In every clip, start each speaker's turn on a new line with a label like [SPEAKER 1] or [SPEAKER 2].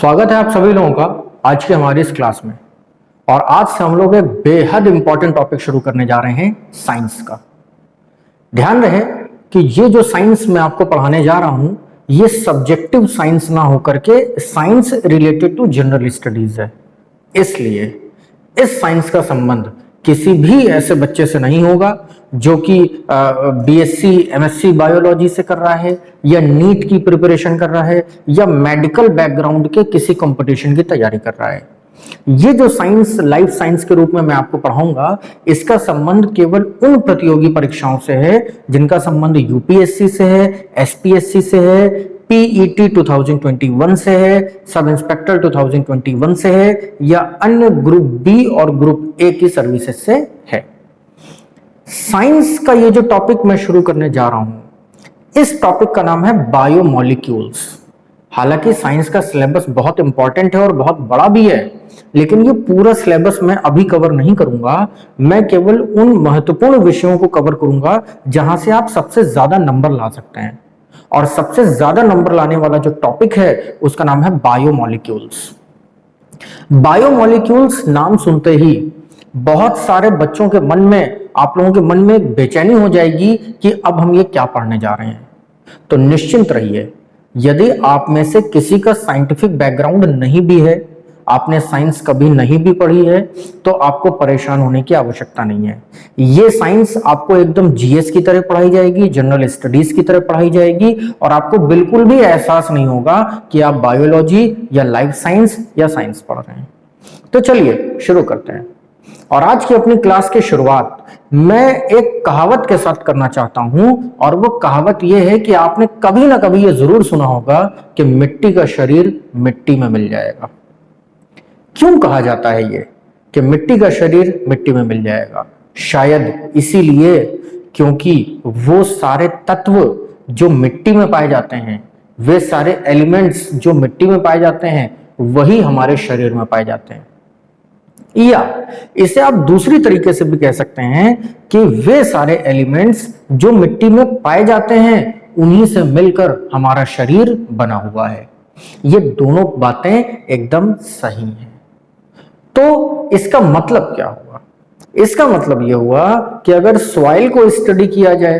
[SPEAKER 1] स्वागत है आप सभी लोगों का आज की हमारी इस क्लास में। और आज से हम लोग एक बेहद इंपॉर्टेंट टॉपिक शुरू करने जा रहे हैं, साइंस का। ध्यान रहे कि ये जो साइंस मैं आपको पढ़ाने जा रहा हूं, ये सब्जेक्टिव साइंस ना होकर के science related to general studies है। इसलिए इस साइंस का संबंध किसी भी ऐसे बच्चे से नहीं होगा जो कि बीएससी एमएससी बायोलॉजी से कर रहा है, या नीट की प्रिपरेशन कर रहा है, या मेडिकल बैकग्राउंड के किसी कंपटीशन की तैयारी कर रहा है। ये जो साइंस लाइफ साइंस के रूप में मैं आपको पढ़ाऊंगा, इसका संबंध केवल उन प्रतियोगी परीक्षाओं से है जिनका संबंध यूपीएससी से है, एसपीएससी से है, पीईटी 2021 से है, सब इंस्पेक्टर 2021 से है, या अन्य ग्रुप बी और ग्रुप ए की सर्विसेज से है। साइंस का ये जो टॉपिक मैं शुरू करने जा रहा हूं, इस टॉपिक का नाम है बायोमोलिक्यूल्स। हालांकि साइंस का सिलेबस बहुत इंपॉर्टेंट है और बहुत बड़ा भी है, लेकिन ये पूरा सिलेबस मैं अभी कवर नहीं करूंगा। मैं केवल उन महत्वपूर्ण विषयों को कवर करूंगा जहां से आप सबसे ज्यादा नंबर ला सकते हैं। और सबसे ज्यादा नंबर लाने वाला जो टॉपिक है उसका नाम है बायोमोलिक्यूल्स। बायोमोलिक्यूल्स नाम सुनते ही बहुत सारे बच्चों के मन में, आप लोगों के मन में एक बेचैनी हो जाएगी कि अब हम ये क्या पढ़ने जा रहे हैं। तो निश्चिंत रहिए, यदि आप में से किसी का साइंटिफिक बैकग्राउंड नहीं भी है, आपने साइंस कभी नहीं भी पढ़ी है, तो आपको परेशान होने की आवश्यकता नहीं है। ये साइंस आपको एकदम जीएस की तरह पढ़ाई जाएगी, जनरल स्टडीज की तरह पढ़ाई जाएगी, और आपको बिल्कुल भी एहसास नहीं होगा कि आप बायोलॉजी या लाइफ साइंस या साइंस पढ़ रहे हैं। तो चलिए शुरू करते हैं। और आज की अपनी क्लास की शुरुआत मैं एक कहावत के साथ करना चाहता हूं, और वो कहावत यह है कि आपने कभी ना कभी ये जरूर सुना होगा कि मिट्टी का शरीर मिट्टी में मिल जाएगा। क्यों कहा जाता है ये कि मिट्टी का शरीर मिट्टी में मिल जाएगा? शायद इसीलिए क्योंकि वो सारे तत्व जो मिट्टी में पाए जाते हैं, वे सारे एलिमेंट्स जो मिट्टी में पाए जाते हैं, वही हमारे शरीर में पाए जाते हैं। या इसे आप दूसरी तरीके से भी कह सकते हैं कि वे सारे एलिमेंट्स जो मिट्टी में पाए जाते हैं, उन्हीं से मिलकर हमारा शरीर बना हुआ है। ये दोनों बातें एकदम सही हैं। तो इसका मतलब क्या हुआ? इसका मतलब यह हुआ कि अगर सॉइल को स्टडी किया जाए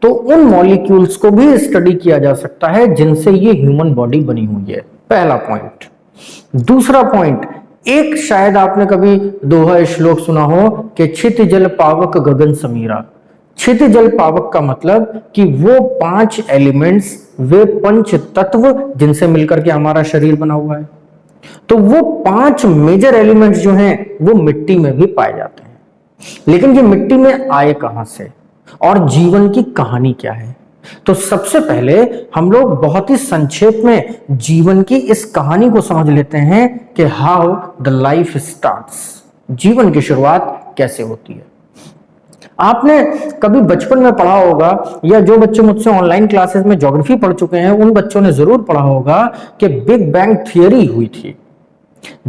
[SPEAKER 1] तो उन मॉलिक्यूल्स को भी स्टडी किया जा सकता है जिनसे ये ह्यूमन बॉडी बनी हुई है। पहला पॉइंट। दूसरा पॉइंट, एक शायद आपने कभी दोहा श्लोक सुना हो कि छित जल पावक गगन समीरा। छित जल पावक का मतलब कि वो 5 एलिमेंट्स, वे पंच तत्व जिनसे मिलकर के हमारा शरीर बना हुआ है, तो वो 5 मेजर एलिमेंट्स जो हैं वो मिट्टी में भी पाए जाते हैं। लेकिन ये मिट्टी में आए कहां से, और जीवन की कहानी क्या है? तो सबसे पहले हम लोग बहुत ही संक्षेप में जीवन की इस कहानी को समझ लेते हैं कि हाउ द लाइफ स्टार्ट्स। जीवन की शुरुआत कैसे होती है? आपने कभी बचपन में पढ़ा होगा, या जो बच्चे मुझसे ऑनलाइन क्लासेस में ज्योग्राफी पढ़ चुके हैं उन बच्चों ने जरूर पढ़ा होगा कि बिग बैंग थियरी हुई थी।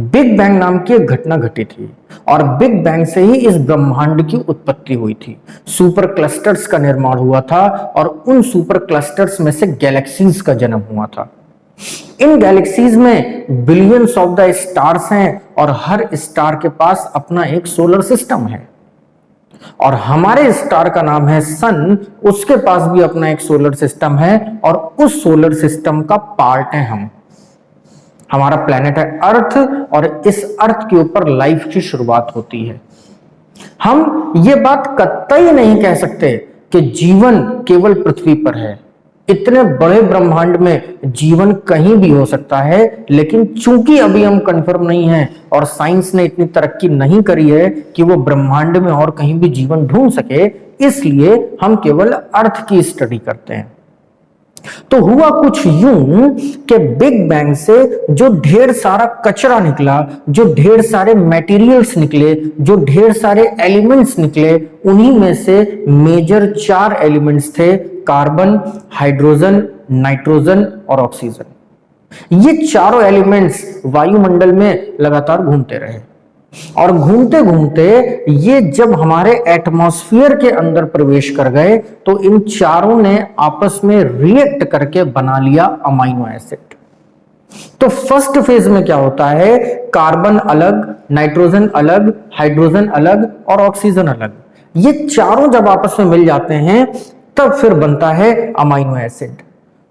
[SPEAKER 1] बिग बैंग नाम की एक घटना घटी थी, और बिग बैंग से ही इस ब्रह्मांड की उत्पत्ति हुई थी। सुपर क्लस्टर्स का निर्माण हुआ था, और उन सुपर क्लस्टर्स में से गैलेक्सीज का जन्म हुआ था। इन गैलेक्सीज में बिलियंस ऑफ द स्टार्स हैं, और हर स्टार के पास अपना एक सोलर सिस्टम है। और हमारे स्टार का नाम है सन, उसके पास भी अपना एक सोलर सिस्टम है, और उस सोलर सिस्टम का पार्ट है हम। हमारा प्लेनेट है अर्थ, और इस अर्थ के ऊपर लाइफ की शुरुआत होती है। हम ये बात कतई नहीं कह सकते कि जीवन केवल पृथ्वी पर है। इतने बड़े ब्रह्मांड में जीवन कहीं भी हो सकता है, लेकिन चूंकि अभी हम कंफर्म नहीं है और साइंस ने इतनी तरक्की नहीं करी है कि वो ब्रह्मांड में और कहीं भी जीवन ढूंढ सके, इसलिए हम केवल अर्थ की स्टडी करते हैं। तो हुआ कुछ यूं कि बिग बैंग से जो ढेर सारा कचरा निकला, जो ढेर सारे मटेरियल्स निकले, जो ढेर सारे एलिमेंट्स निकले, उन्हीं में से मेजर 4 एलिमेंट्स थे, कार्बन, हाइड्रोजन, नाइट्रोजन और ऑक्सीजन। ये चारों एलिमेंट्स वायुमंडल में लगातार घूमते रहे, और घूमते घूमते ये जब हमारे एटमॉस्फेयर के अंदर प्रवेश कर गए तो इन चारों ने आपस में रिएक्ट करके बना लिया अमाइनो एसिड। तो फर्स्ट फेज में क्या होता है, कार्बन अलग, नाइट्रोजन अलग, हाइड्रोजन अलग और ऑक्सीजन अलग, ये चारों जब आपस में मिल जाते हैं तब फिर बनता है अमाइनो एसिड।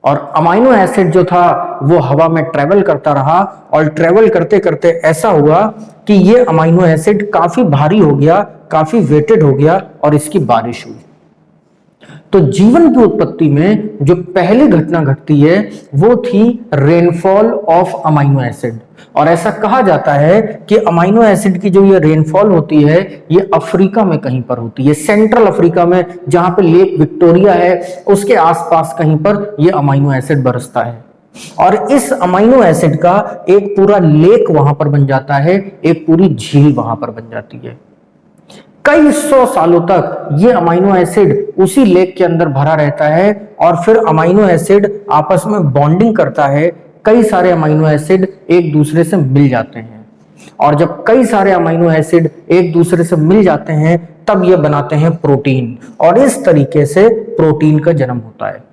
[SPEAKER 1] और अमाइनो एसिड जो था वो हवा में ट्रेवल करता रहा और ट्रेवल करते करते ऐसा हुआ कि ये अमाइनो एसिड काफी भारी हो गया, काफी वेटेड हो गया और इसकी बारिश हुई। तो जीवन की उत्पत्ति में जो पहली घटना घटती है वो थी रेनफॉल ऑफ अमाइनो एसिड। और ऐसा कहा जाता है कि अमाइनो एसिड की जो ये रेनफॉल होती है ये अफ्रीका में कहीं पर होती है, सेंट्रल अफ्रीका में, जहां पे लेक विक्टोरिया है उसके आसपास कहीं पर ये अमाइनो एसिड बरसता है। और इस अमाइनो एसिड का एक पूरा लेक वहां पर बन जाता है, एक पूरी झील वहां पर बन जाती है। कई सौ सालों तक ये अमाइनो एसिड उसी लेक के अंदर भरा रहता है और फिर अमाइनो एसिड आपस में बॉन्डिंग करता है, कई सारे अमाइनो एसिड एक दूसरे से मिल जाते हैं और जब कई सारे अमाइनो एसिड एक दूसरे से मिल जाते हैं तब ये बनाते हैं प्रोटीन और इस तरीके से प्रोटीन का जन्म होता है।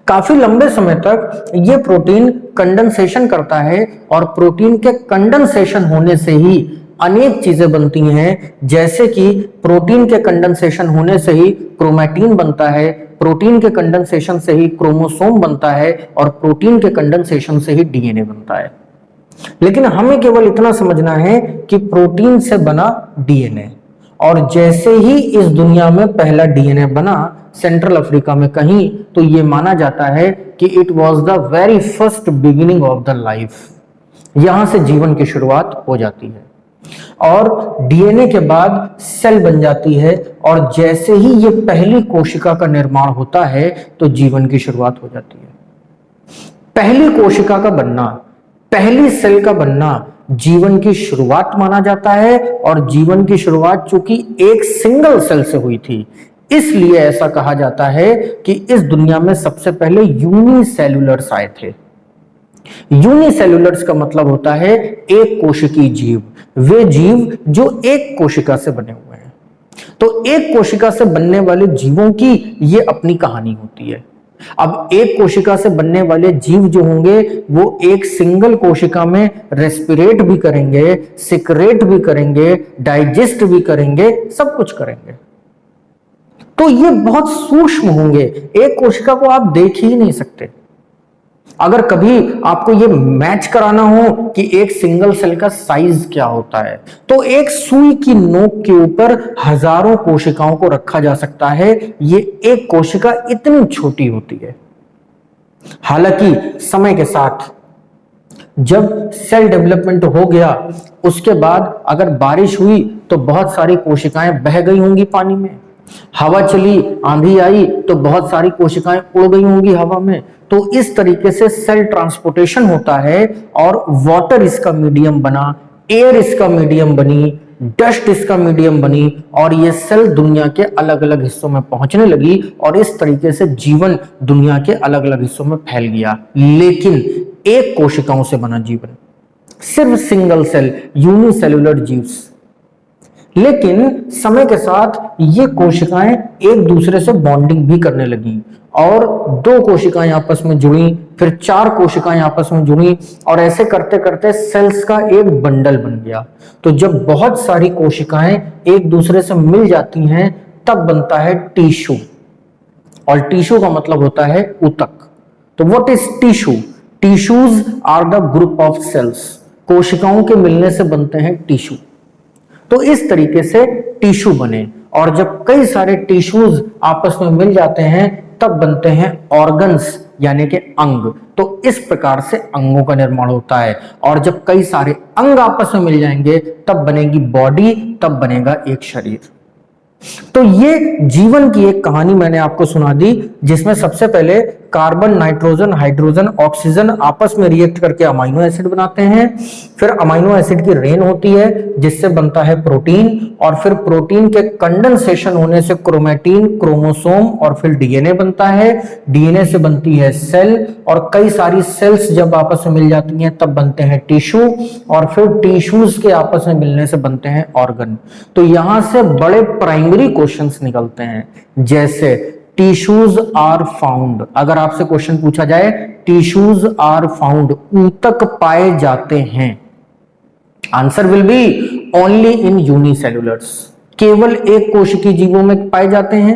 [SPEAKER 1] काफी लंबे समय तक ये प्रोटीन कंडेंसेशन करता है और प्रोटीन के कंडेंसेशन होने से ही अनेक चीजें बनती हैं, जैसे कि प्रोटीन के कंडेंसेशन होने से ही क्रोमैटिन बनता है, प्रोटीन के कंडेंसेशन से ही क्रोमोसोम बनता है और प्रोटीन के कंडेंसेशन से ही डीएनए बनता है। लेकिन हमें केवल इतना समझना है कि प्रोटीन से बना डीएनए, और जैसे ही इस दुनिया में पहला डीएनए बना सेंट्रल अफ्रीका में कहीं, तो ये माना जाता है कि it was the very first beginning of the life. यहां से जीवन की शुरुआत हो जाती है और डीएनए के बाद सेल बन जाती है और जैसे ही ये पहली कोशिका का निर्माण होता है तो जीवन की शुरुआत हो जाती है। पहली कोशिका का बनना, पहली सेल का बनना जीवन की शुरुआत माना जाता है और जीवन की शुरुआत चूंकि एक सिंगल सेल से हुई थी इसलिए ऐसा कहा जाता है कि इस दुनिया में सबसे पहले यूनिसेल्युलर्स आए थे। यूनिसेल्युलर्स का मतलब होता है एक कोशिकीय जीव, वे जीव जो एक कोशिका से बने हुए हैं। तो एक कोशिका से बनने वाले जीवों की ये अपनी कहानी होती है। अब एक कोशिका से बनने वाले जीव जो होंगे वो एक सिंगल कोशिका में रेस्पिरेट भी करेंगे, सिक्रेट भी करेंगे, डाइजेस्ट भी करेंगे, सब कुछ करेंगे। तो ये बहुत सूक्ष्म होंगे, एक कोशिका को आप देख ही नहीं सकते। अगर कभी आपको ये मैच कराना हो कि एक सिंगल सेल का साइज क्या होता है, तो एक सुई की नोक के ऊपर हजारों कोशिकाओं को रखा जा सकता है। ये एक कोशिका इतनी छोटी होती है। हालांकि समय के साथ जब सेल डेवलपमेंट हो गया उसके बाद अगर बारिश हुई तो बहुत सारी कोशिकाएं बह गई होंगी पानी में, हवा चली, आंधी आई तो बहुत सारी कोशिकाएं उड़ गई होंगी हवा में। तो इस तरीके से सेल ट्रांसपोर्टेशन होता है और वाटर इसका मीडियम बना, एयर इसका मीडियम बनी, डस्ट इसका मीडियम बनी और ये सेल दुनिया के अलग अलग हिस्सों में पहुंचने लगी और इस तरीके से जीवन दुनिया के अलग अलग हिस्सों में फैल गया। लेकिन एक कोशिकाओं से बना जीवन, सिर्फ सिंगल सेल यूनिसेल्युलर जीव्स। लेकिन समय के साथ ये कोशिकाएं एक दूसरे से बॉन्डिंग भी करने लगी और दो कोशिकाएं आपस में जुड़ी, फिर चार कोशिकाएं आपस में जुड़ी और ऐसे करते करते सेल्स का एक बंडल बन गया। तो जब बहुत सारी कोशिकाएं एक दूसरे से मिल जाती हैं तब बनता है टिश्यू, और टिश्यू का मतलब होता है ऊतक। तो what is tissue? Tissues are the group of cells. कोशिकाओं के मिलने से बनते हैं टिश्यू। तो इस तरीके से टिश्यू बने और जब कई सारे टिश्यूज आपस में मिल जाते हैं तब बनते हैं ऑर्गन्स यानी कि अंग। तो इस प्रकार से अंगों का निर्माण होता है और जब कई सारे अंग आपस में मिल जाएंगे तब बनेगी बॉडी, तब बनेगा एक शरीर। तो ये जीवन की एक कहानी मैंने आपको सुना दी जिसमें सबसे पहले कार्बन, नाइट्रोजन, हाइड्रोजन, ऑक्सीजन आपस में रिएक्ट करके अमाइनो एसिड बनाते हैं। फिर अमाइनो एसिड की रेन होती है जिससे बनता है प्रोटीन और फिर प्रोटीन के कंडेंसेशन होने से क्रोमैटिन, क्रोमोसोम और फिर डीएनए बनता है। डीएनए से बनती है सेल और कई सारी सेल्स जब आपस में मिल जाती हैं तब बनते हैं टिश्यू और फिर टिश्यूज के आपस में मिलने से बनते हैं ऑर्गन। तो यहां से बड़े प्राइमरी क्वेश्चंस निकलते हैं, जैसे टिश्यूज आर फाउंड, अगर आपसे क्वेश्चन पूछा जाए टिश्यूज आर फाउंड, ऊतक पाए जाते हैं, answer will be only in unicellulars, केवल एक कोशिकीय जीवों में पाए जाते हैं,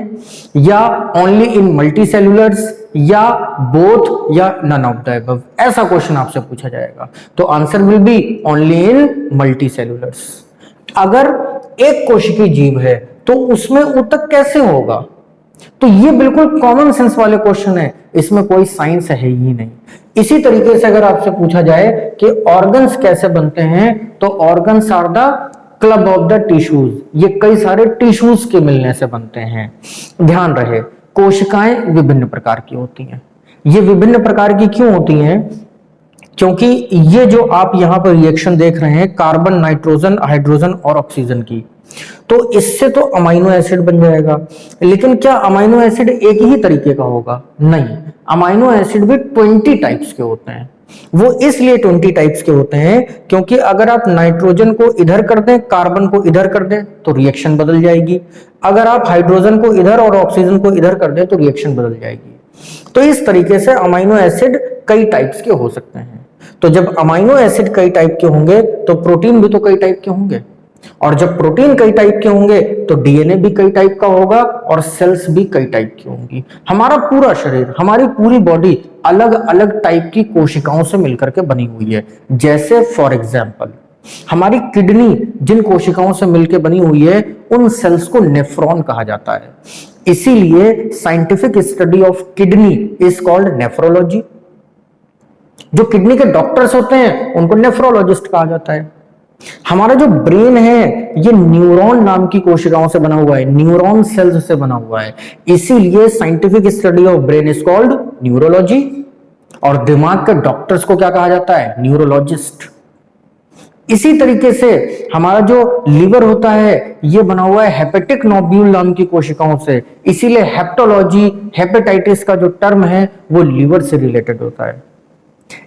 [SPEAKER 1] या ओनली इन मल्टीसेल्युलर्स, या बोथ, या नन ऑफ द अबव, ऐसा क्वेश्चन आपसे पूछा जाएगा। तो answer will be only in multicellulars. अगर एक कोशिकीय जीव है तो उसमें ऊतक कैसे होगा? तो ये बिल्कुल कॉमन सेंस वाले क्वेश्चन है, इसमें कोई साइंस है ही नहीं। इसी तरीके से अगर आपसे पूछा जाए कि ऑर्गन्स कैसे बनते हैं, तो organs are the club of the tissues, ये कई सारे टिश्यूज के मिलने से बनते हैं। ध्यान रहे, कोशिकाएं विभिन्न प्रकार की होती हैं। ये विभिन्न प्रकार की क्यों होती हैं? क्योंकि ये जो आप यहां पर रिएक्शन देख रहे हैं, कार्बन, नाइट्रोजन, हाइड्रोजन और ऑक्सीजन की, तो इससे तो अमाइनो एसिड बन जाएगा। लेकिन क्या अमाइनो एसिड एक ही तरीके का होगा? नहीं, अमाइनो एसिड भी 20 टाइप्स के होते हैं। वो इसलिए 20 टाइप्स के होते हैं क्योंकि अगर आप नाइट्रोजन को इधर कर दें, कार्बन को इधर कर दें, तो रिएक्शन बदल जाएगी। अगर आप हाइड्रोजन को इधर और ऑक्सीजन को इधर कर दें, तो रिएक्शन बदल जाएगी। तो इस तरीके से अमाइनो एसिड कई टाइप्स के हो सकते हैं। तो जब अमाइनो एसिड कई टाइप के होंगे तो प्रोटीन भी तो कई टाइप के होंगे, और जब प्रोटीन कई टाइप के होंगे तो डीएनए भी कई टाइप का होगा और सेल्स भी कई टाइप की होंगी। हमारा पूरा शरीर, हमारी पूरी बॉडी अलग अलग टाइप की कोशिकाओं से मिलकर के बनी हुई है। जैसे फॉर एग्जांपल हमारी किडनी जिन कोशिकाओं से मिलकर बनी हुई है, उन सेल्स को नेफ्रॉन कहा जाता है। इसीलिए scientific study of kidney is called nephrology. जो किडनी के डॉक्टर्स होते हैं उनको नेफ्रोलॉजिस्ट कहा जाता है। हमारा जो ब्रेन है ये न्यूरॉन नाम की कोशिकाओं से बना हुआ है, न्यूरॉन सेल्स से बना हुआ है, इसीलिए scientific study of brain is called neurology. और दिमाग के डॉक्टर्स को क्या कहा जाता है? न्यूरोलॉजिस्ट। इसी तरीके से हमारा जो लिवर होता है ये बना हुआ है हेपेटिक नोड्यूल नाम की कोशिकाओं से, इसीलिए हेप्टोलॉजी, हेपेटाइटिस का जो टर्म है वो लिवर से रिलेटेड होता है।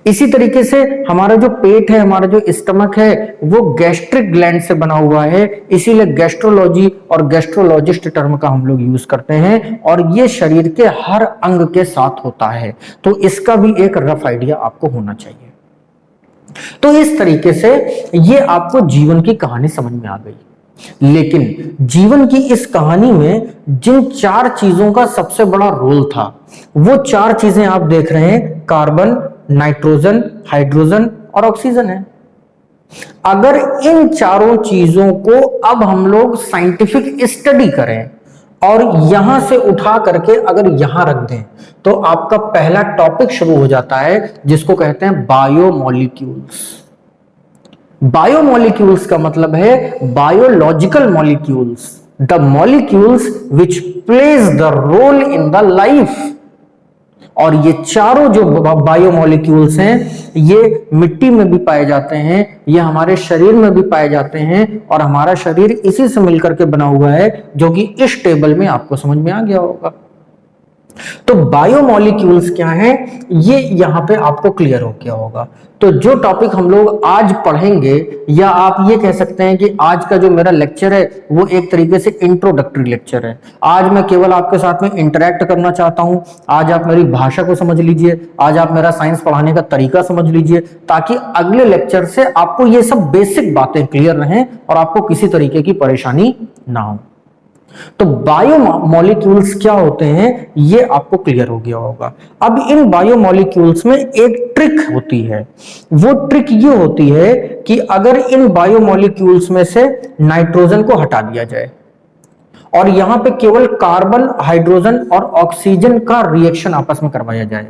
[SPEAKER 1] इसी तरीके से हमारा जो पेट है, हमारा जो स्टमक है, वो गैस्ट्रिक ग्लैंड से बना हुआ है, इसीलिए गैस्ट्रोलॉजी और गैस्ट्रोलॉजिस्ट टर्म का हम लोग यूज करते हैं, और ये शरीर के हर अंग के साथ होता है। तो इसका भी एक रफ आइडिया आपको होना चाहिए। तो इस तरीके से ये आपको जीवन की कहानी समझ में आ गई। लेकिन जीवन की इस कहानी में जिन 4 चीजों का सबसे बड़ा रोल था, वो 4 चीजें आप देख रहे हैं, कार्बन, नाइट्रोजन, हाइड्रोजन और ऑक्सीजन है। अगर इन चारों चीजों को अब हम लोग साइंटिफिक स्टडी करें और यहां से उठा करके अगर यहां रख दें, तो आपका पहला टॉपिक शुरू हो जाता है जिसको कहते हैं बायोमोलिक्यूल्स। बायोमोलिक्यूल्स का मतलब है biological molecules, the molecules which plays the role in the life. और ये चारों जो बायोमोलिक्यूल्स हैं ये मिट्टी में भी पाए जाते हैं, ये हमारे शरीर में भी पाए जाते हैं, और हमारा शरीर इसी से मिलकर के बना हुआ है, जो कि इस टेबल में आपको समझ में आ गया होगा। तो बायोमोलिक्यूल्स क्या है ये यहां पे आपको क्लियर हो गया होगा। तो जो टॉपिक हम लोग आज पढ़ेंगे, या आप ये कह सकते हैं कि आज का जो मेरा लेक्चर है वो एक तरीके से इंट्रोडक्टरी लेक्चर है। आज मैं केवल आपके साथ में इंटरेक्ट करना चाहता हूं। आज आप मेरी भाषा को समझ लीजिए, आज आप मेरा साइंस पढ़ाने का तरीका समझ लीजिए, ताकि अगले लेक्चर से आपको ये सब बेसिक बातें क्लियर रहें और आपको किसी तरीके की परेशानी ना हो। तो बायोमोलिक्यूल्स क्या होते हैं ये आपको क्लियर हो गया होगा। अब इन बायोमोलिक्यूल्स में एक ट्रिक होती है। वो ट्रिक ये होती है कि अगर इन बायोमोलिक्यूल्स में से नाइट्रोजन को हटा दिया जाए और यहां पे केवल कार्बन, हाइड्रोजन और ऑक्सीजन का रिएक्शन आपस में करवाया जाए,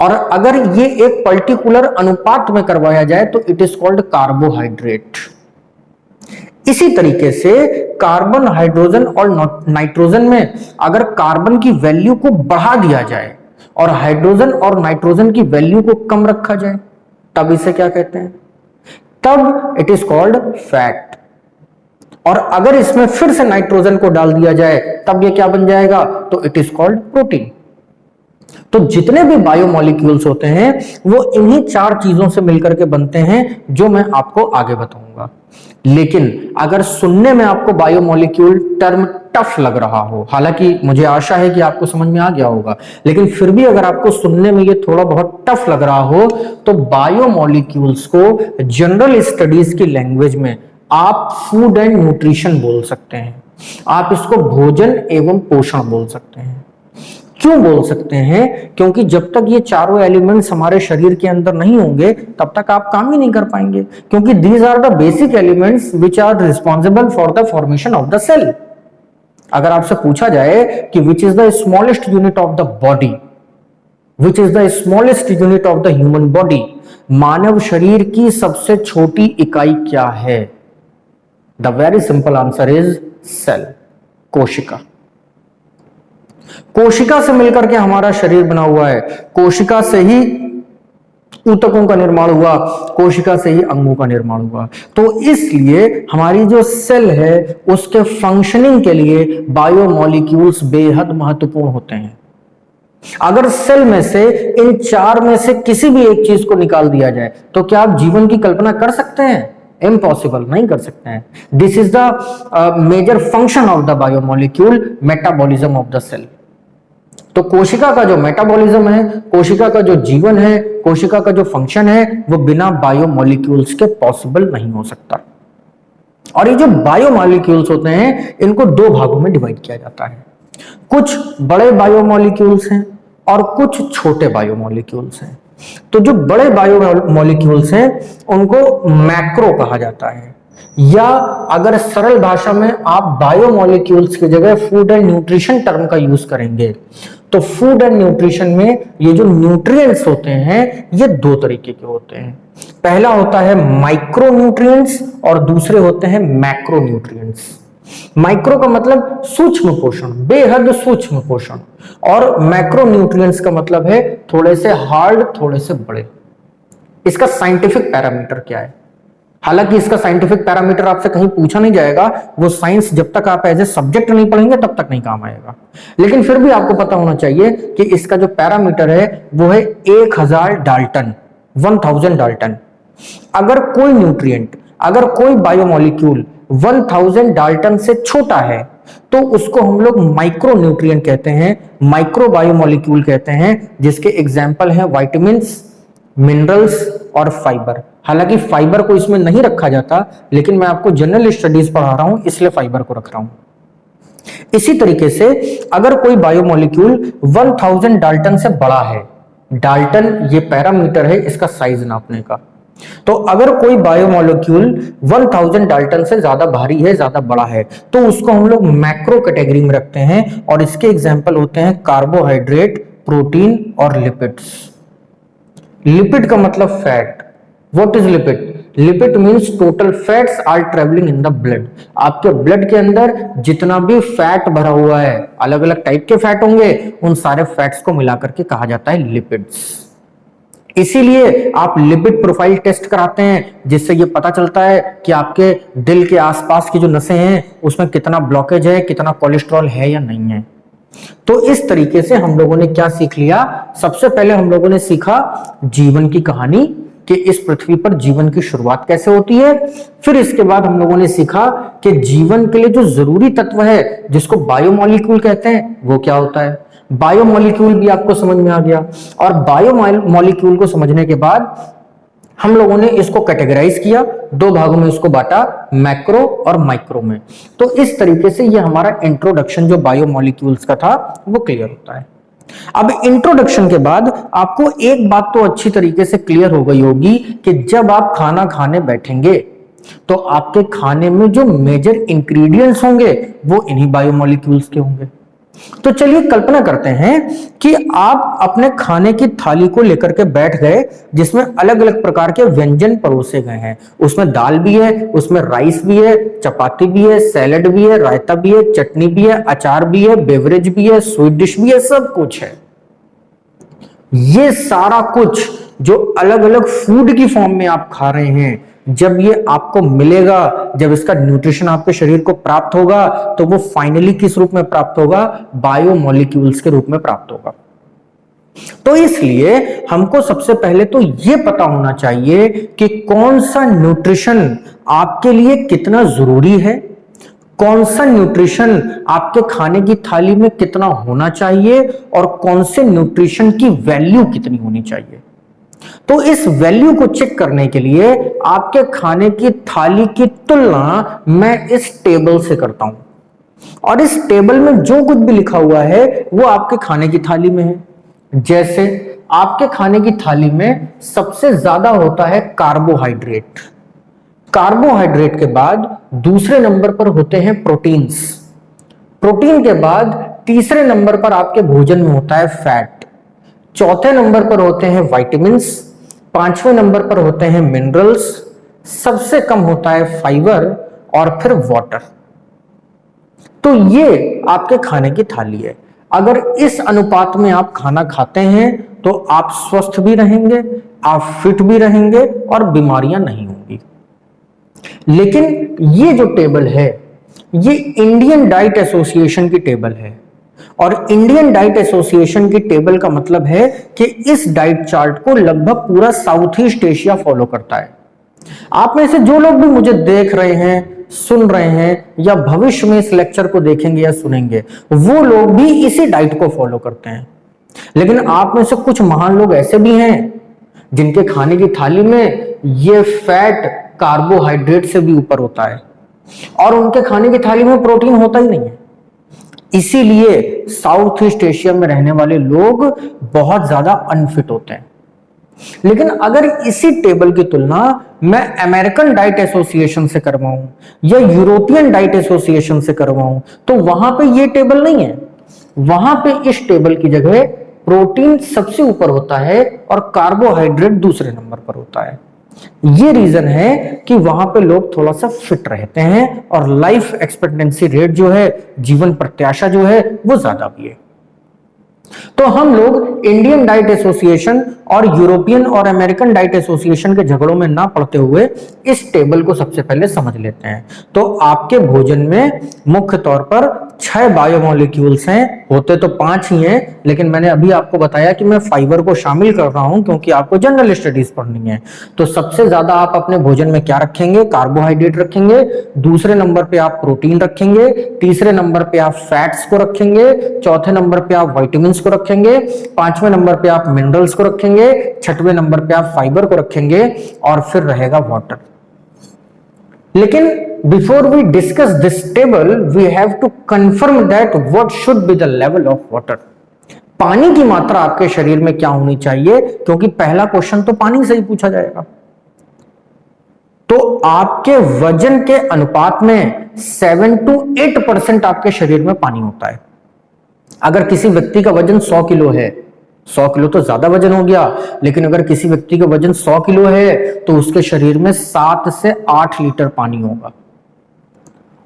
[SPEAKER 1] और अगर ये एक पर्टिकुलर अनुपात में करवाया जाए, तो इट इज कॉल्ड कार्बोहाइड्रेट। इसी तरीके से कार्बन, हाइड्रोजन और नाइट्रोजन में अगर कार्बन की वैल्यू को बढ़ा दिया जाए और हाइड्रोजन और नाइट्रोजन की वैल्यू को कम रखा जाए, तब इसे क्या कहते हैं? तब इट इज कॉल्ड फैट। और अगर इसमें फिर से नाइट्रोजन को डाल दिया जाए, तब ये क्या बन जाएगा? तो इट इज कॉल्ड प्रोटीन। तो जितने भी बायोमोलिक्यूल्स होते हैं वो इन्हीं 4 चीजों से मिलकर के बनते हैं, जो मैं आपको आगे बताऊंगा। लेकिन अगर सुनने में आपको बायोमोलिक्यूल टर्म टफ लग रहा हो, हालांकि मुझे आशा है कि आपको समझ में आ गया होगा, लेकिन फिर भी अगर आपको सुनने में ये थोड़ा बहुत टफ लग रहा हो तो बायोमोलिक्यूल्स को जनरल स्टडीज की लैंग्वेज में आप फूड एंड न्यूट्रिशन बोल सकते हैं, आप इसको भोजन एवं पोषण बोल सकते हैं। क्यों बोल सकते हैं? क्योंकि जब तक ये चारों एलिमेंट्स हमारे शरीर के अंदर नहीं होंगे तब तक आप काम ही नहीं कर पाएंगे, क्योंकि these are the basic elements which are responsible for the formation of the cell. अगर आपसे पूछा जाए कि which is the smallest unit of the body, which is the smallest unit of the human body, मानव शरीर की सबसे छोटी इकाई क्या है? The very simple answer is cell, कोशिका। कोशिका से मिलकर के हमारा शरीर बना हुआ है, कोशिका से ही ऊतकों का निर्माण हुआ, कोशिका से ही अंगों का निर्माण हुआ। तो इसलिए हमारी जो सेल है उसके फंक्शनिंग के लिए बायोमोलिक्यूल्स बेहद महत्वपूर्ण होते हैं। अगर सेल में से इन चार में से किसी भी एक चीज को निकाल दिया जाए तो क्या आप जीवन की कल्पना कर सकते हैं? इम्पॉसिबल, नहीं कर सकते हैं। This is the major function of the biomolecule, metabolism of the cell. तो कोशिका का जो मेटाबॉलिज्म है, कोशिका का जो जीवन है, कोशिका का जो फंक्शन है, वो बिना बायोमोलिक्यूल्स के पॉसिबल नहीं हो सकता। और ये जो बायोमोलिक्यूल्स होते हैं इनको दो भागों में डिवाइड किया जाता है। कुछ बड़े बायोमोलिक्यूल्स हैं और कुछ छोटे बायोमोलिक्यूल्स हैं। तो जो बड़े बायोमोलिक्यूल्स हैं उनको मैक्रो कहा जाता है, या अगर सरल भाषा में आप बायोमोलिक्यूल्स की जगह फूड एंड न्यूट्रिशन टर्म का यूज करेंगे तो फूड एंड न्यूट्रिशन में ये जो न्यूट्रिएंट्स होते हैं ये दो तरीके के होते हैं। पहला होता है माइक्रो न्यूट्रिएंट्स और दूसरे होते हैं मैक्रो न्यूट्रिएंट्स। माइक्रो का मतलब सूक्ष्म पोषण, बेहद सूक्ष्म पोषण, और मैक्रो न्यूट्रिएंट्स का मतलब है थोड़े से हार्ड, थोड़े से बड़े। इसका साइंटिफिक पैरामीटर क्या है? हालांकि इसका साइंटिफिक पैरामीटर आपसे कहीं पूछा नहीं जाएगा, वो साइंस जब तक आप एज ए सब्जेक्ट नहीं पढ़ेंगे तब तक नहीं काम आएगा, लेकिन फिर भी आपको पता होना चाहिए कि इसका जो पैरामीटर है वो है 1000 डाल्टन, 1000 डाल्टन। अगर कोई न्यूट्रिएंट, अगर कोई बायोमोलिक्यूल 1000 डाल्टन से छोटा है तो उसको हम लोग माइक्रो न्यूट्रिएंट कहते हैं, माइक्रो बायोमोलिक्यूल कहते हैं, जिसके एग्जाम्पल है विटामिन्स, मिनरल्स और फाइबर। हालांकि फाइबर को इसमें नहीं रखा जाता, लेकिन मैं आपको जनरल स्टडीज पढ़ा रहा हूं इसलिए फाइबर को रख रहा हूं। इसी तरीके से अगर कोई बायोमोलिक्यूल 1000 डाल्टन से बड़ा है, डाल्टन ये पैरामीटर है इसका साइज नापने का, तो अगर कोई बायोमोलिक्यूल 1000 डाल्टन से ज्यादा भारी है, ज्यादा बड़ा है, तो उसको हम लोग मैक्रो कैटेगरी में रखते हैं, और इसके एग्जाम्पल होते हैं कार्बोहाइड्रेट, प्रोटीन और लिपिड्स। लिपिड का मतलब fat. What is lipid? Lipid means total fats are travelling in the blood. आपके ब्लड के अंदर जितना भी फैट भरा हुआ है, अलग अलग टाइप के फैट होंगे, उन सारे फैट्स को मिलाकर के कहा जाता है लिपिड्स। इसीलिए आप लिपिड प्रोफाइल टेस्ट कराते हैं, जिससे ये पता चलता है कि आपके दिल के आसपास की जो नसें हैं उसमें कितना ब्लॉकेज है, कितना कोलेस्ट्रॉल है या नहीं है। तो इस तरीके से हम लोगों ने क्या सीख लिया? सबसे पहले हम लोगों ने सीखा जीवन की कहानी, कि इस पृथ्वी पर जीवन की शुरुआत कैसे होती है। फिर इसके बाद हम लोगों ने सीखा कि जीवन के लिए जो जरूरी तत्व है जिसको बायोमोलिक्यूल कहते हैं वो क्या होता है। बायोमोलिक्यूल भी आपको समझ में आ गया, और बायोमोलिक्यूल को समझने के बाद हम लोगों ने इसको कैटेगराइज किया, दो भागों में इसको बांटा, मैक्रो और माइक्रो में। तो इस तरीके से ये हमारा इंट्रोडक्शन जो बायोमोलिक्यूल्स का था वो क्लियर होता है। अब इंट्रोडक्शन के बाद आपको एक बात तो अच्छी तरीके से क्लियर हो गई होगी कि जब आप खाना खाने बैठेंगे तो आपके खाने में जो मेजर इंग्रेडिएंट्स होंगे वो इन्हीं बायोमोलिक्यूल्स के होंगे। तो चलिए कल्पना करते हैं कि आप अपने खाने की थाली को लेकर के बैठ गए, जिसमें अलग अलग प्रकार के व्यंजन परोसे गए हैं। उसमें दाल भी है, उसमें राइस भी है, चपाती भी है, सैलेड भी है, रायता भी है, चटनी भी है, अचार भी है, बेवरेज भी है, स्वीट डिश भी है, सब कुछ है। ये सारा कुछ जो अलग अलग फूड की फॉर्म में आप खा रहे हैं, जब ये आपको मिलेगा, जब इसका न्यूट्रिशन आपके शरीर को प्राप्त होगा, तो वो फाइनली किस रूप में प्राप्त होगा? बायोमोलिक्यूल्स के रूप में प्राप्त होगा। तो इसलिए हमको सबसे पहले तो ये पता होना चाहिए कि कौन सा न्यूट्रिशन आपके लिए कितना जरूरी है, कौन सा न्यूट्रिशन आपके खाने की थाली में कितना होना चाहिए और कौन से न्यूट्रिशन की वैल्यू कितनी होनी चाहिए। तो इस वैल्यू को चेक करने के लिए आपके खाने की थाली की तुलना मैं इस टेबल से करता हूं, और इस टेबल में जो कुछ भी लिखा हुआ है वो आपके खाने की थाली में है। जैसे आपके खाने की थाली में सबसे ज्यादा होता है कार्बोहाइड्रेट, कार्बोहाइड्रेट के बाद दूसरे नंबर पर होते हैं प्रोटीन्स, प्रोटीन के बाद तीसरे नंबर पर आपके भोजन में होता है फैट, चौथे नंबर पर होते हैं विटामिन्स, पांचवें नंबर पर होते हैं मिनरल्स, सबसे कम होता है फाइबर और फिर वाटर। तो ये आपके खाने की थाली है। अगर इस अनुपात में आप खाना खाते हैं तो आप स्वस्थ भी रहेंगे, आप फिट भी रहेंगे और बीमारियां नहीं होंगी। लेकिन ये जो टेबल है ये इंडियन डाइट एसोसिएशन की टेबल है, और इंडियन डाइट एसोसिएशन की टेबल का मतलब है कि इस डाइट चार्ट को लगभग पूरा साउथ ईस्ट एशिया फॉलो करता है। आप में से जो लोग भी मुझे देख रहे हैं, सुन रहे हैं या भविष्य में इस लेक्चर को देखेंगे या सुनेंगे, वो लोग भी इसी डाइट को फॉलो करते हैं। लेकिन आप में से कुछ महान लोग ऐसे भी हैं जिनके खाने की थाली में ये फैट कार्बोहाइड्रेट से भी ऊपर होता है, और उनके खाने की थाली में प्रोटीन होता ही नहीं है। इसीलिए साउथ ईस्ट एशिया में रहने वाले लोग बहुत ज्यादा अनफिट होते हैं। लेकिन अगर इसी टेबल की तुलना मैं अमेरिकन डाइट एसोसिएशन से करवाऊं या यूरोपियन डाइट एसोसिएशन से करवाऊं तो वहां पे ये टेबल नहीं है। वहां पे इस टेबल की जगह प्रोटीन सबसे ऊपर होता है और कार्बोहाइड्रेट दूसरे नंबर पर होता है। ये रीजन है कि वहां पे लोग थोड़ा सा फिट रहते हैं और लाइफ एक्सपेक्टेंसी रेट जो है, जीवन प्रत्याशा जो है, वो ज्यादा भी है। तो हम लोग इंडियन डाइट एसोसिएशन और यूरोपियन और अमेरिकन डाइट एसोसिएशन के झगड़ों में ना पड़ते हुए इस टेबल को सबसे पहले समझ लेते हैं। तो आपके भोजन में मुख्य तौर पर 6 बायोमोलिक्यूल्स हैं, होते तो 5 ही हैं, लेकिन मैंने अभी आपको बताया कि मैं फाइबर को शामिल कर रहा हूं क्योंकि आपको जनरल स्टडीज पढ़नी है। तो सबसे ज्यादा आप अपने भोजन में क्या रखेंगे? कार्बोहाइड्रेट रखेंगे, दूसरे नंबर पे आप प्रोटीन रखेंगे, तीसरे नंबर पे आप फैट्स को रखेंगे, चौथे नंबर पे आप विटामिन को रखेंगे, पांचवें नंबर पे आप मिनरल्स को रखेंगे, छठवें नंबर पे आप फाइबर को रखेंगे, और फिर रहेगा वाटर। लेकिन before we discuss this table we have to confirm that what should be the level of water. पानी की मात्रा आपके शरीर में क्या होनी चाहिए, क्योंकि पहला क्वेश्चन तो पानी से ही पूछा जाएगा। तो आपके वजन के अनुपात में 7 to 8% आपके शरीर में पानी होता है। अगर किसी व्यक्ति का वजन 100 किलो है, 100 किलो तो ज्यादा वजन हो गया, लेकिन अगर किसी व्यक्ति का वजन 100 किलो है तो उसके शरीर में 7 से 8 लीटर पानी होगा।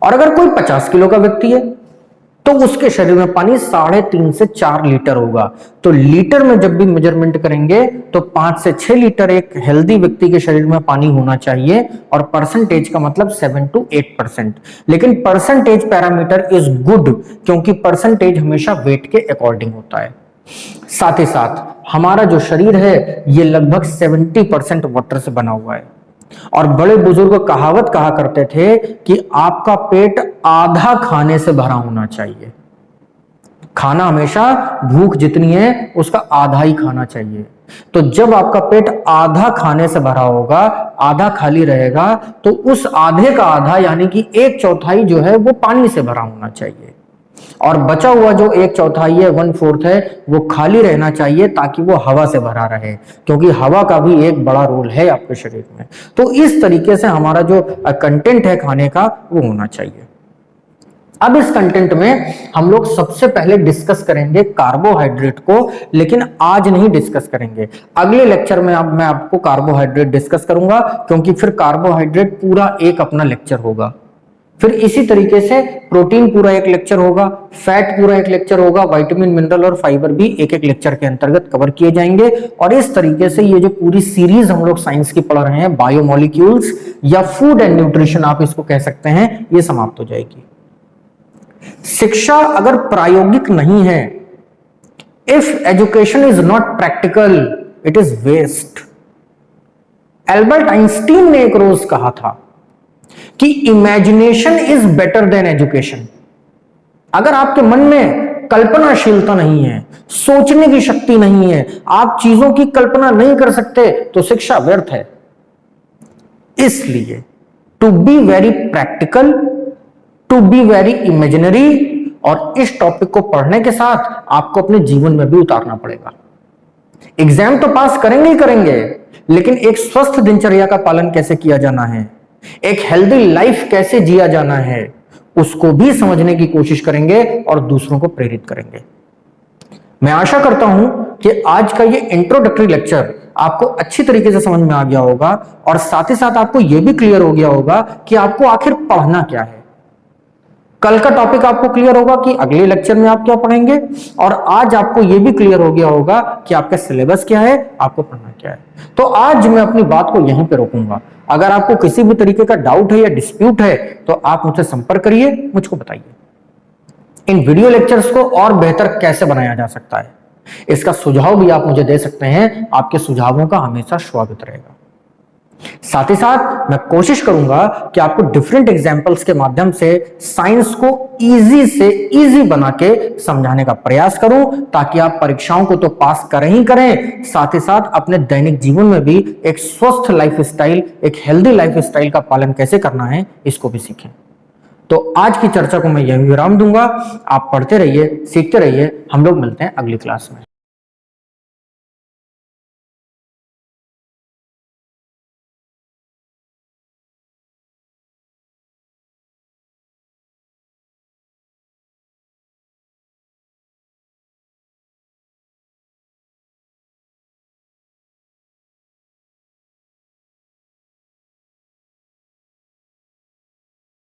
[SPEAKER 1] और अगर कोई 50 किलो का व्यक्ति है तो उसके शरीर में पानी 3.5 से 4 लीटर होगा। तो लीटर में जब भी मेजरमेंट करेंगे तो 5 से 6 लीटर एक हेल्दी व्यक्ति के शरीर में पानी होना चाहिए, और परसेंटेज का मतलब 7 to 8%। लेकिन परसेंटेज पैरामीटर इज गुड, क्योंकि परसेंटेज हमेशा वेट के अकॉर्डिंग होता है। साथ ही साथ हमारा जो शरीर है ये लगभग 70% वाटर से बना हुआ है, और बड़े बुजुर्ग कहावत कहा करते थे कि आपका पेट आधा खाने से भरा होना चाहिए। खाना हमेशा भूख जितनी है उसका आधा ही खाना चाहिए। तो जब आपका पेट आधा खाने से भरा होगा, आधा खाली रहेगा, तो उस आधे का आधा यानी कि 1/4 जो है वो पानी से भरा होना चाहिए, और बचा हुआ जो 1/4 है, 1/4 है, वो खाली रहना चाहिए ताकि वो हवा से भरा रहे, क्योंकि हवा का भी एक बड़ा रोल है आपके शरीर में। तो इस तरीके से हमारा जो कंटेंट है खाने का वो होना चाहिए। अब इस कंटेंट में हम लोग सबसे पहले डिस्कस करेंगे कार्बोहाइड्रेट को, लेकिन आज नहीं डिस्कस करेंगे। अगले लेक्चर में मैं आपको कार्बोहाइड्रेट डिस्कस करूंगा, क्योंकि फिर कार्बोहाइड्रेट पूरा एक अपना लेक्चर होगा। फिर इसी तरीके से प्रोटीन पूरा एक लेक्चर होगा, फैट पूरा एक लेक्चर होगा, विटामिन, मिनरल और फाइबर भी एक एक लेक्चर के अंतर्गत कवर किए जाएंगे। और इस तरीके से ये जो पूरी सीरीज हम लोग साइंस की पढ़ रहे हैं, बायोमोलिक्यूल्स या फूड एंड न्यूट्रिशन आप इसको कह सकते हैं, ये समाप्त हो जाएगी। शिक्षा अगर प्रायोगिक नहीं है, if education is not practical, it is waste. Albert Einstein ने एक रोज कहा था कि imagination is better than education. अगर आपके मन में कल्पनाशीलता नहीं है, सोचने की शक्ति नहीं है, आप चीजों की कल्पना नहीं कर सकते, तो शिक्षा व्यर्थ है। इसलिए to be very practical, to be very imaginary, और इस टॉपिक को पढ़ने के साथ आपको अपने जीवन में भी उतारना पड़ेगा। एग्जाम तो पास करेंगे ही करेंगे, लेकिन एक स्वस्थ दिनचर्या का पालन कैसे किया जाना है, एक हेल्दी लाइफ कैसे जिया जाना है, उसको भी समझने की कोशिश करेंगे और दूसरों को प्रेरित करेंगे। मैं आशा करता हूं कि आज का ये इंट्रोडक्टरी लेक्चर आपको अच्छी तरीके से समझ में आ गया होगा, और साथ ही साथ आपको यह भी क्लियर हो गया होगा कि आपको आखिर पढ़ना क्या है। कल का टॉपिक आपको क्लियर होगा कि अगले लेक्चर में आप क्या पढ़ेंगे, और आज आपको यह भी क्लियर हो गया होगा कि आपका सिलेबस क्या है, आपको पढ़ना क्या है। तो आज मैं अपनी बात को यहीं पे रोकूंगा। अगर आपको किसी भी तरीके का डाउट है या डिस्प्यूट है तो आप मुझसे संपर्क करिए, मुझको बताइए इन वीडियो लेक्चर्स को और बेहतर कैसे बनाया जा सकता है। इसका सुझाव भी आप मुझे दे सकते हैं, आपके सुझावों का हमेशा स्वागत रहेगा। साथ ही साथ मैं कोशिश करूंगा कि आपको डिफरेंट एग्जाम्पल्स के माध्यम से साइंस को इजी से इजी बना के समझाने का प्रयास करूं, ताकि आप परीक्षाओं को तो पास करें ही करें, साथ ही साथ अपने दैनिक जीवन में भी एक स्वस्थ लाइफ स्टाइल, एक हेल्दी लाइफ स्टाइल का पालन कैसे करना है, इसको भी सीखें। तो आज की चर्चा को मैं यहीं विराम दूंगा। आप पढ़ते रहिए, सीखते रहिए। हम लोग मिलते हैं अगली क्लास में।